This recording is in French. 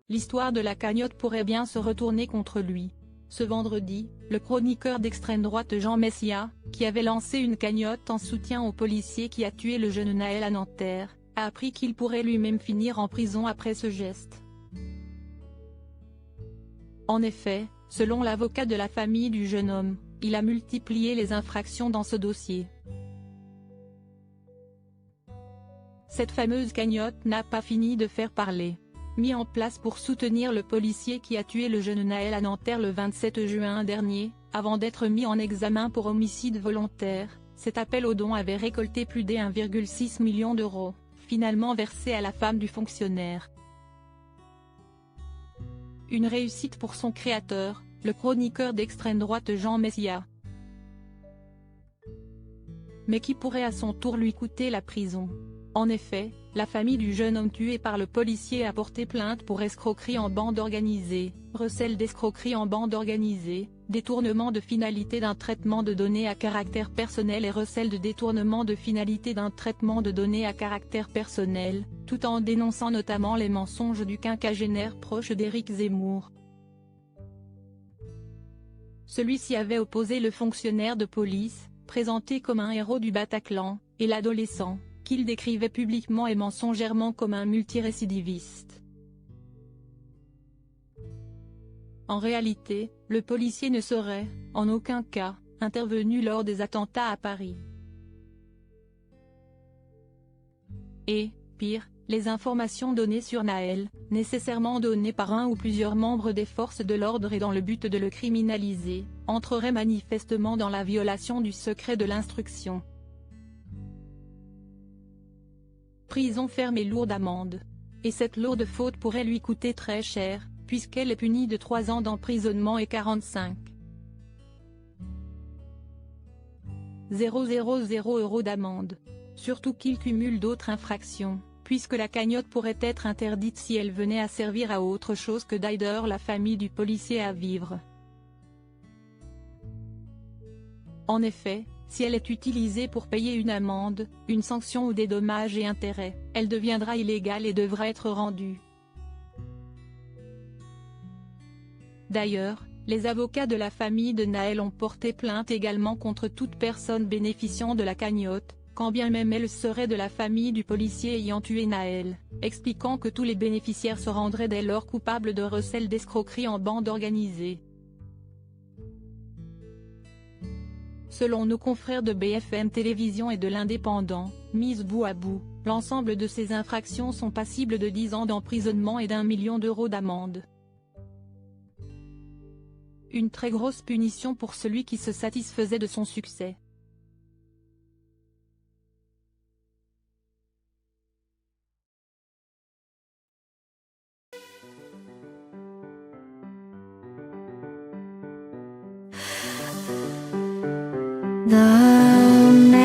l'histoire de la cagnotte pourrait bien se retourner contre lui. Ce vendredi, le chroniqueur d'extrême droite Jean Messia, qui avait lancé une cagnotte en soutien au policier qui a tué le jeune Naël à Nanterre, a appris qu'il pourrait lui-même finir en prison après ce geste. En effet, selon l'avocat de la famille du jeune homme, il a multiplié les infractions dans ce dossier. Cette fameuse cagnotte n'a pas fini de faire parler. Mis en place pour soutenir le policier qui a tué le jeune Naël à Nanterre le 27 juin dernier, avant d'être mis en examen pour homicide volontaire, cet appel aux dons avait récolté plus de 1,6 million d'euros, finalement versés à la femme du fonctionnaire. Une réussite pour son créateur, le chroniqueur d'extrême droite Jean Messia. Mais qui pourrait à son tour lui coûter la prison. En effet, la famille du jeune homme tué par le policier a porté plainte pour escroquerie en bande organisée, recel d'escroquerie en bande organisée, détournement de finalité d'un traitement de données à caractère personnel et recel de détournement de finalité d'un traitement de données à caractère personnel, tout en dénonçant notamment les mensonges du quinquagénaire proche d'Éric Zemmour. Celui-ci avait opposé le fonctionnaire de police, présenté comme un héros du Bataclan, et l'adolescent, qu'il décrivait publiquement et mensongèrement comme un multirécidiviste. En réalité, le policier ne serait, en aucun cas, intervenu lors des attentats à Paris. Et, pire, les informations données sur Naël, nécessairement données par un ou plusieurs membres des forces de l'ordre et dans le but de le criminaliser, entreraient manifestement dans la violation du secret de l'instruction. Prison ferme et lourde amende. Et cette lourde faute pourrait lui coûter très cher, puisqu'elle est punie de 3 ans d'emprisonnement et 45 000 € d'amende. Surtout qu'il cumule d'autres infractions, puisque la cagnotte pourrait être interdite si elle venait à servir à autre chose que d'aider la famille du policier à vivre. En effet, si elle est utilisée pour payer une amende, une sanction ou des dommages et intérêts, elle deviendra illégale et devra être rendue. D'ailleurs, les avocats de la famille de Naël ont porté plainte également contre toute personne bénéficiant de la cagnotte, quand bien même elle serait de la famille du policier ayant tué Naël, expliquant que tous les bénéficiaires se rendraient dès lors coupables de recel d'escroquerie en bande organisée. Selon nos confrères de BFM Télévision et de l'Indépendant, mises bout à bout, l'ensemble de ces infractions sont passibles de 10 ans d'emprisonnement et d'1 million d'euros d'amende. Une très grosse punition pour celui qui se satisfaisait de son succès. 넌